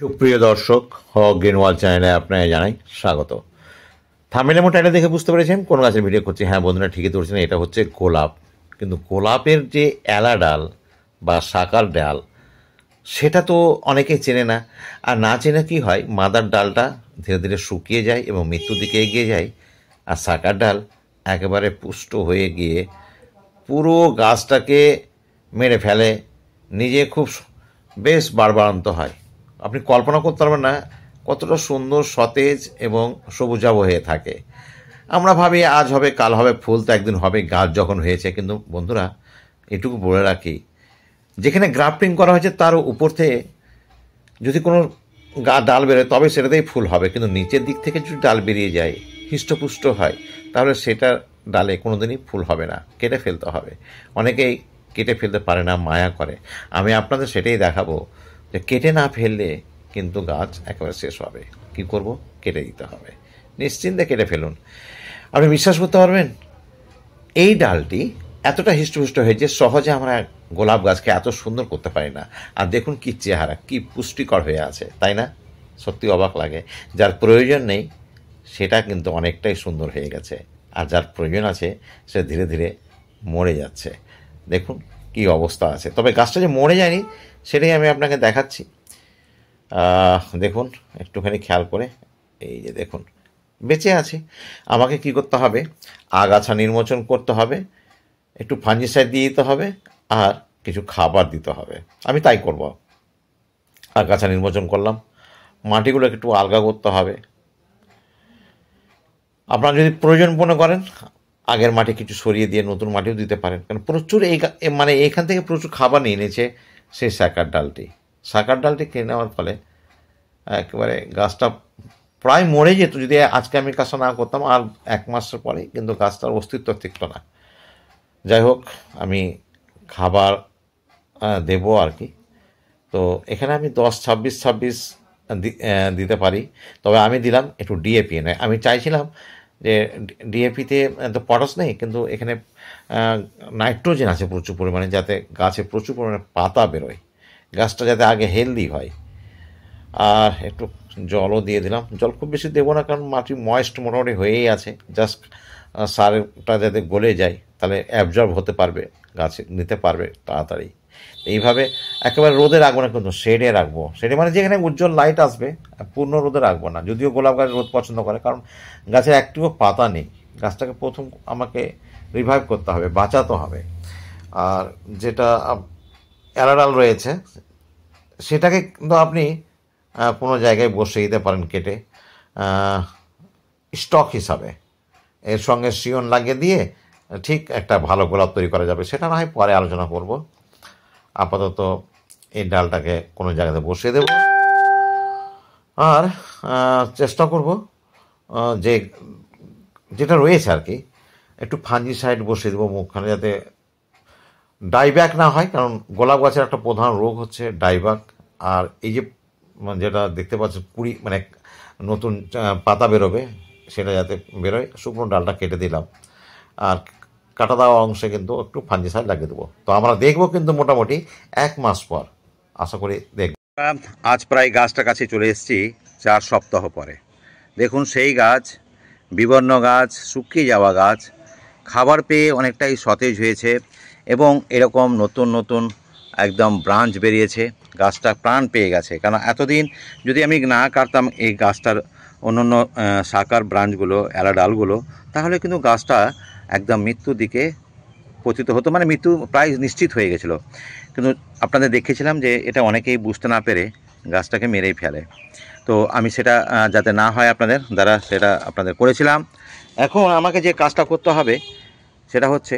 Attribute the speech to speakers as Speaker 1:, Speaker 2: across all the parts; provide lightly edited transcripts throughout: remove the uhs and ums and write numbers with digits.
Speaker 1: সুপ্রিয় দর্শক, হক গ্রিনওয়াল চ্যানেলে আপনাকে জানাই স্বাগত। থাম্বনেল এবং টাইটেল দেখে বুঝতে পেরেছেন কোন গাছের ভিডিও করছি। হ্যাঁ বন্ধুরা, ঠিকই ধরছেন, এটা হচ্ছে গোলাপ। কিন্তু গোলাপের যে এলা ডাল বা শাকার ডাল, সেটা তো অনেকেই চেনে না। আর না চেনে কি হয়, মাদার ডালটা ধীরে ধীরে শুকিয়ে যায় এবং মৃত্যুর দিকে এগিয়ে যায়, আর শাকার ডাল একেবারে পুষ্ট হয়ে গিয়ে পুরো গাছটাকে মেরে ফেলে, নিজে খুব বেশ বাড়বাড়ন্ত হয়। আপনি কল্পনা করতে পারবেন না কতটা সুন্দর, সতেজ এবং সবুজাভ হয়ে থাকে। আমরা ভাবি আজ হবে কাল হবে, ফুল তো একদিন হবে গাছ যখন হয়েছে। কিন্তু বন্ধুরা, এটুকু বলে রাখি, যেখানে গ্রাফটিং করা হয়েছে তার উপর থেকে যদি কোনো ডাল বেরোয় তবে সেটাতেই ফুল হবে, কিন্তু নিচের দিক থেকে যদি ডাল বেরিয়ে যায়, হৃষ্টপুষ্ট হয়, তাহলে সেটা ডালে কোনো দিনই ফুল হবে না, কেটে ফেলতে হবে। অনেকেই কেটে ফেলতে পারে না, মায়া করে। আমি আপনাদের সেটাই দেখাবো যে কেটে না ফেললে কিন্তু গাছ একেবারে শেষ হবে। কি করব? কেটে দিতে হবে। নিশ্চিন্তে কেটে ফেলুন। আপনি বিশ্বাস করতে পারবেন, এই ডালটি এতটা হৃষ্টপুষ্ট হয়েছে, সহজে আমরা গোলাপ গাছকে এত সুন্দর করতে পারি না। আর দেখুন কি চেহারা, কি পুষ্টিকর হয়ে আছে, তাই না? সত্যি অবাক লাগে। যার প্রয়োজন নেই সেটা কিন্তু অনেকটাই সুন্দর হয়ে গেছে, আর যার প্রয়োজন আছে সে ধীরে ধীরে মরে যাচ্ছে। দেখুন কি অবস্থা আছে। তবে গাছটা যে মরে যায়নি সেটাই আমি আপনাকে দেখাচ্ছি। দেখুন একটুখানি খেয়াল করে, এই যে দেখুন বেঁচে আছে। আমাকে কি করতে হবে? আগাছা নির্মোচন করতে হবে, একটু ফাঞ্জিসাইড দিয়ে দিতে হবে, আর কিছু খাবার দিতে হবে। আমি তাই করব। আগাছা নির্মোচন করলাম, মাটিগুলো একটু আলগা করতে হবে। আপনারা যদি প্রয়োজন মনে করেন আগের মাটি কিছু সরিয়ে দিয়ে নতুন মাটিও দিতে পারেন, কারণ প্রচুর মানে এইখান থেকে প্রচুর খাবার নিয়ে নিয়েছে সেই শাকার ডালটি। শাকার ডালটি খেয়ে নেওয়ার ফলে একেবারে গাছটা প্রায় মরে যেত যদি আজকে আমি কাজটা না করতাম, আর 1 মাসের পরে কিন্তু গাছটার অস্তিত্ব থাকতো না। যাই হোক, আমি খাবার দেবো আর কি। তো এখানে আমি 10-26 দিতে পারি, তবে আমি দিলাম একটু ডিএপি। নয়, আমি চাইছিলাম যে ডিএপিতে তো পটাশ নেই, কিন্তু এখানে নাইট্রোজেন আছে প্রচুর পরিমাণে, যাতে গাছে প্রচুর পরিমাণে পাতা বেরোয়, গাছটা যাতে আগে হেলদি হয়। আর একটু জলও দিয়ে দিলাম। জল খুব বেশি দেবো না, কারণ মাটি ময়েস্ট মোটামুটি হয়েই আছে। জাস্ট সারটা যাতে গলে যায়, তাহলে অ্যাবজর্ব হতে পারবে, গাছে নিতে পারবে তাড়াতাড়ি। এইভাবে একেবারে রোদে রাখবো না, কিন্তু শেডে রাখবো। শেডে মানে যেখানে উজ্জ্বল লাইট আসবে, পূর্ণ রোদে রাখবো না। যদিও গোলাপ গাছ রোদ পছন্দ করে, কারণ গাছের একটিও পাতা নেই। গাছটাকে প্রথম আমাকে রিভাইভ করতে হবে, বাঁচাতে হবে। আর যেটা অ্যালাডাল রয়েছে সেটাকে কিন্তু আপনি কোনো জায়গায় বসিয়ে দিতে পারেন কেটে, স্টক হিসাবে। এর সঙ্গে শিয়ন লাগিয়ে দিয়ে ঠিক একটা ভালো গোলাপ তৈরি করা যাবে। সেটা না হয় পরে আলোচনা করব। আপাতত এই ডালটাকে কোনো জায়গাতে বসিয়ে দেব, আর চেষ্টা করব যে যেটা রয়েছে আর কি, একটু ফাঞ্জিসাইড বসিয়ে দেবো মুখখানে, যাতে ডাইব্যাক না হয়। কারণ গোলাপ গাছের একটা প্রধান রোগ হচ্ছে ডাইব্যাক। আর এই যে যেটা দেখতে পাচ্ছেন কুড়ি, মানে নতুন পাতা বেরোবে, সেটা যাতে বেরোয়। শুকনো ডালটা কেটে দিলাম, আর কাটা দেওয়া অংশে কিন্তু একটু ফাঞ্জিসাইড লাগিয়ে দেবো। তো আমরা দেখবো কিন্তু মোটামুটি 1 মাস পর, আশা করি দেখব। আজ প্রায় গাছটার কাছে চলে এসেছি 4 সপ্তাহ পরে। দেখুন সেই গাছ, বিবর্ণ গাছ, শুকিয়ে যাওয়া গাছ, খাবার পেয়ে অনেকটাই সতেজ হয়েছে, এবং এরকম নতুন নতুন একদম ব্রাঞ্চ বেরিয়েছে। গাছটা প্রাণ পেয়ে গেছে। কারণ এতদিন যদি আমি না কাটতাম এই গাছটার অন্যান্য শাখার ব্রাঞ্চগুলো, এলা ডালগুলো, তাহলে কিন্তু গাছটা একদম মৃত্যুর দিকে পতিত হতো, মানে মৃত্যু প্রায় নিশ্চিত হয়ে গেছিলো। কিন্তু আপনাদের দেখিয়েছিলাম যে এটা অনেকেই বুঝতে না পেরে গাছটাকে মেরেই ফেলে। তো আমি সেটা যাতে না হয় আপনাদের দ্বারা, সেটা আপনাদের করেছিলাম। এখন আমাকে যে কাজটা করতে হবে সেটা হচ্ছে,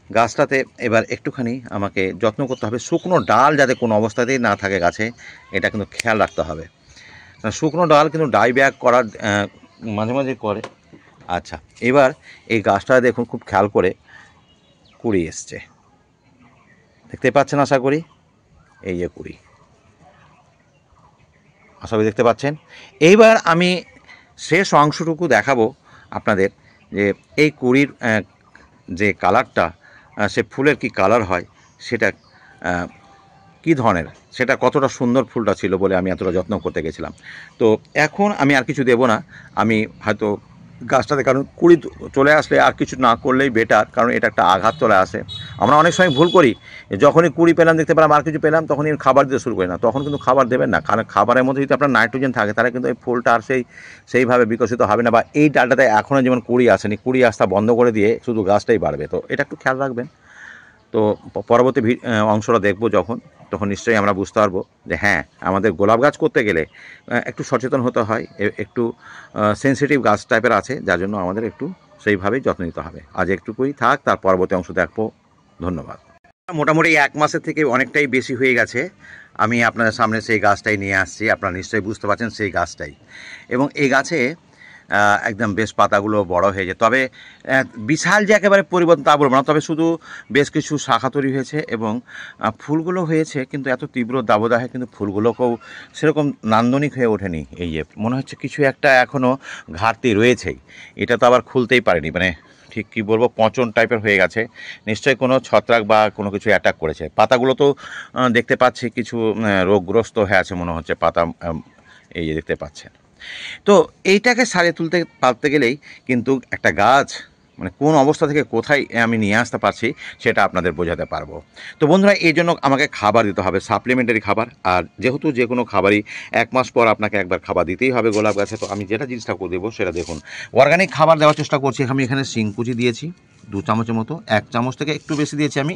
Speaker 1: গাছটাতে এবার একটুখানি আমাকে যত্ন করতে হবে, শুকনো ডাল যাতে কোনো অবস্থাতেই না থাকে গাছে, এটা কিন্তু খেয়াল রাখতে হবে। শুকনো ডাল কিন্তু ডাইব্যাক করার মাঝে মাঝে করে। আচ্ছা, এবার এই গাছটা দেখুন খুব খেয়াল করে কুড়ি এসছে, দেখতে পাচ্ছেন আশা করি। এই যে কুড়ি, আশা করি দেখতে পাচ্ছেন। এইবার আমি শেষ অংশটুকু দেখাবো আপনাদের, যে এই কুড়ির যে কালারটা, সে ফুলের কি কালার হয় সেটা কী ধরনের, সেটা কতটা সুন্দর ফুলটা ছিল বলে আমি এতটা যত্ন করতে গেছিলাম। তো এখন আমি আর কিছু দেবো না, আমি হয়তো গাছটাতে, কারণ কুড়ি চলে আসলে আর কিছু না করলেই বেটার, কারণ এটা একটা আঘাত চলে আসে। আমরা অনেক সময় ভুল করি, যখনই কুড়ি পেলাম, দেখতে পেলাম আর কিছু পেলাম, তখনই খাবার দিতে শুরু করি না। তখন কিন্তু খাবার দেবেন না, কারণ খাবারের মধ্যে যদি আপনার নাইট্রোজেন থাকে তাহলে কিন্তু এই ফুলটা আর সেইভাবে বিকশিত হবে না, বা এই ডালটাতে এখনও যেমন কুড়ি আসেনি, কুড়ি আসা বন্ধ করে দিয়ে শুধু গাছটাই বাড়বে। তো এটা একটু খেয়াল রাখবেন। তো পরবর্তী অংশটা দেখবো যখন, তখন নিশ্চয়ই আমরা বুঝতে পারবো যে হ্যাঁ, আমাদের গোলাপ গাছ করতে গেলে একটু সচেতন হতে হয়, একটু সেন্সিটিভ গাছ টাইপের আছে, যার জন্য আমাদের একটু সেইভাবেই যত্ন নিতে হবে। আজ একটুকুই থাক, তার পরবর্তী অংশ দেখবো। ধন্যবাদ। মোটামুটি 1 মাসের থেকে অনেকটাই বেশি হয়ে গেছে আমি আপনাদের সামনে সেই গাছটাই নিয়ে আসছি। আপনারা নিশ্চয়ই বুঝতে পারছেন সেই গাছটাই, এবং এই গাছে একদম বেশ পাতাগুলো বড় হয়েছে। তবে বিশাল যে একেবারে পরিবর্তন তা বলবো না, তবে শুধু বেশ কিছু শাখা তৈরি হয়েছে এবং ফুলগুলো হয়েছে, কিন্তু এত তীব্র দাবদাহে কিন্তু ফুলগুলোকেও সেরকম নান্দনিক হয়ে ওঠেনি। এই যে মনে হচ্ছে কিছু একটা এখনও ঘাটতি রয়েছেই, এটা তো আবার খুলতেই পারেনি, মানে ঠিক কী বলবো, পচন টাইপের হয়ে গেছে। নিশ্চয়ই কোনো ছত্রাক বা কোনো কিছু অ্যাটাক করেছে। পাতাগুলো তো দেখতে পাচ্ছি কিছু রোগগ্রস্ত হয়ে আছে মনে হচ্ছে পাতা, এই যে দেখতে পাচ্ছেন। তো এইটাকে সারিয়ে তুলতে পারতে গেলেই কিন্তু একটা গাছ মানে কোন অবস্থা থেকে কোথায় আমি নিয়ে আসতে পারছি সেটা আপনাদের বোঝাতে পারবো। তো বন্ধুরা, এই জন্য আমাকে খাবার দিতে হবে, সাপ্লিমেন্টারি খাবার। আর যেহেতু যে কোনো খাবারই 1 মাস পর আপনাকে একবার খাবার দিতেই হবে গোলাপ গাছে, তো আমি যেটা জিনিসটা করে দেবো সেটা দেখুন। অর্গানিক খাবার দেওয়ার চেষ্টা করছি। আমি এখানে শিংকুচি দিয়েছি 2 চামচের মতো, 1 চামচ থেকে একটু বেশি দিয়েছি আমি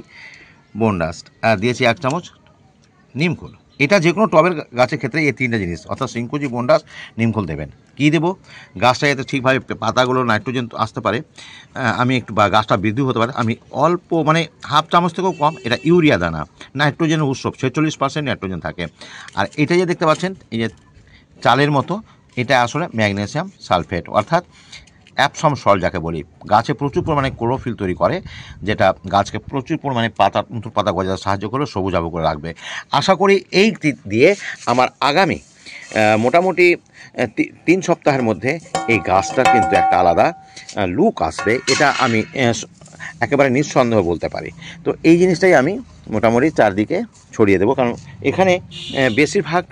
Speaker 1: বোনডাস্ট, আর দিয়েছি 1 চামচ নিমখোল। এটা যে কোনো টবের গাছের ক্ষেত্রে এই 3টে জিনিস, অর্থাৎ শিংকুচি, বন্ডাস, নিমখোল দেবেন। কী দেবো, গাছটা যাতে ঠিকভাবে পাতাগুলো নাইট্রোজেন আসতে পারে, আমি একটু, বা গাছটা বৃদ্ধি হতে পারে, আমি অল্প মানে হাফ চামচ থেকেও কম, এটা ইউরিয়া দানা, নাইট্রোজেনের উৎস, 46% নাইট্রোজেন থাকে। আর এটা যে দেখতে পাচ্ছেন এই যে চালের মতো, এটা আসলে ম্যাগনেসিয়াম সালফেট, অর্থাৎ অ্যাপসম সল্ট যাকে বলি। গাছে প্রচুর পরিমাণে ক্লোরোফিল তৈরি করে, যেটা গাছকে প্রচুর পরিমাণে নতুন পাতা গজাতে সাহায্য করে, সবুজ আবু করে রাখবে। আশা করি এই দিয়ে আমার আগামী মোটামুটি 3 সপ্তাহের মধ্যে এই গাছটার কিন্তু একটা আলাদা লুক আসবে, এটা আমি একেবারে নিঃসন্দেহ বলতে পারি। তো এই জিনিসটাই আমি মোটামুটি চারদিকে ছড়িয়ে দেবো, কারণ এখানে বেশিরভাগ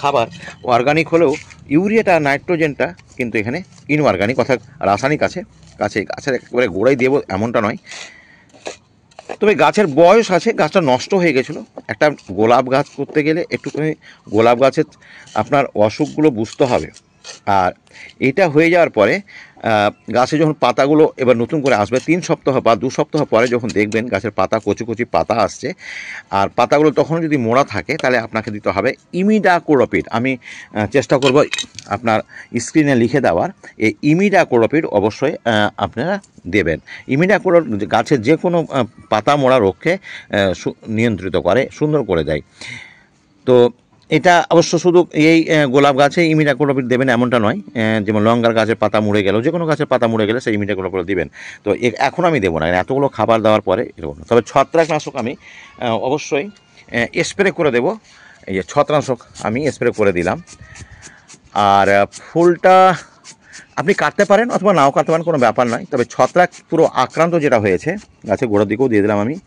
Speaker 1: খাবার অর্গানিক হলেও ইউরিয়াটা, নাইট্রোজেনটা কিন্তু এখানে ইনঅর্গানিক, অর্থাৎ রাসায়নিক আছে। গাছের একেবারে গোড়ায় দেবো এমনটা নয়। তবে গাছের বয়স আছে, গাছটা নষ্ট হয়ে গেছিলো। একটা গোলাপ গাছ করতে গেলে একটুখানি গোলাপ গাছের আপনার অসুখগুলো বুঝতে হবে। আর এটা হয়ে যাওয়ার পরে গাছে যখন পাতাগুলো এবার নতুন করে আসবে, 3 সপ্তাহ বা 2 সপ্তাহ পরে যখন দেখবেন গাছের পাতা কচি কচি পাতা আসছে, আর পাতাগুলো তখনও যদি মোড়া থাকে, তাহলে আপনাকে দিতে হবে ইমিডাক্লোপিড। আমি চেষ্টা করব আপনার স্ক্রিনে লিখে দেওয়ার, এই ইমিডাক্লোপিড অবশ্যই আপনারা দেবেন। ইমিডাক্লোপিড গাছের যে কোনো পাতা মোড়া রোগকে নিয়ন্ত্রিত করে, সুন্দর করে দেয়। তো এটা অবশ্য শুধু এই গোলাপ গাছে ইমিডাক্লোপিড দেবেন এমনটা নয়, যেমন লঙ্কার গাছের পাতা মুড়ে গেল, যে কোনো গাছের পাতা মুড়ে গেলে সেই ইমিডাক্লোপিড দিবেন। তো এখন আমি দেবো না, এতগুলো খাবার দেওয়ার পরে এরকম। তবে ছত্রাকনাশক আমি অবশ্যই স্প্রে করে দেব। এই যে ছত্রাকনাশক আমি স্প্রে করে দিলাম। আর ফুলটা আপনি কাটতে পারেন অথবা নাও কাটতে পারেন, কোনো ব্যাপার নয়। তবে ছত্রাক পুরো আক্রান্ত যেটা হয়েছে, গাছের গোড়ার দিকেও দিয়ে দিলাম আমি,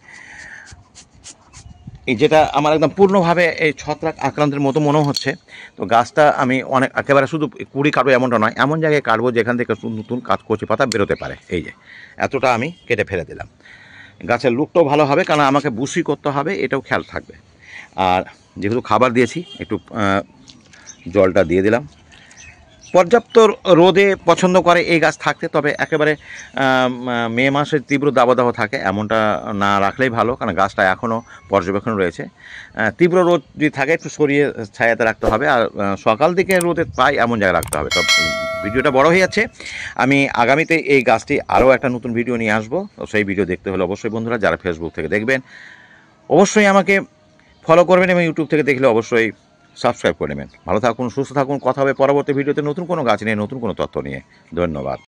Speaker 1: এই যেটা আমার একদম পূর্ণভাবে এই ছত্রাক আক্রান্তের মতো মনে হচ্ছে। তো গাছটা আমি অনেক একেবারে শুধু কুড়ি কাটবো এমনটা নয়, এমন জায়গায় কাটবো যেখান থেকে নতুন কচি পাতা বেরোতে পারে। এই যে এতটা আমি কেটে ফেলে দিলাম। গাছের লুকটাও ভালো হবে, কারণ আমাকে বুশি করতে হবে, এটাও খেয়াল থাকবে। আর যেহেতু খাবার দিয়েছি, একটু জলটা দিয়ে দিলাম। পর্যাপ্ত রোদে পছন্দ করে এই গাছ থাকতে, তবে একেবারে মে মাসে তীব্র দাবদাহ থাকে এমনটা না রাখলেই ভালো, কারণ গাছটা এখনও পর্যবেক্ষণ রয়েছে। তীব্র রোদ যদি থাকে একটু সরিয়ে ছায়াতে রাখতে হবে, আর সকাল দিকে রোদে পাই এমন জায়গায় রাখতে হবে। তো ভিডিওটা বড় হয়ে যাচ্ছে, আমি আগামীতে এই গাছটি আরও একটা নতুন ভিডিও নিয়ে আসবো। সেই ভিডিও দেখতে হলে অবশ্যই বন্ধুরা, যারা ফেসবুক থেকে দেখবেন অবশ্যই আমাকে ফলো করবেন, এবং ইউটিউব থেকে দেখলে অবশ্যই সাবস্ক্রাইব করে নেবেন। ভালো থাকুন, সুস্থ থাকুন। কথা হবে পরবর্তী ভিডিওতে নতুন কোনো গাছ নিয়ে, নতুন কোনো তথ্য নিয়ে। ধন্যবাদ।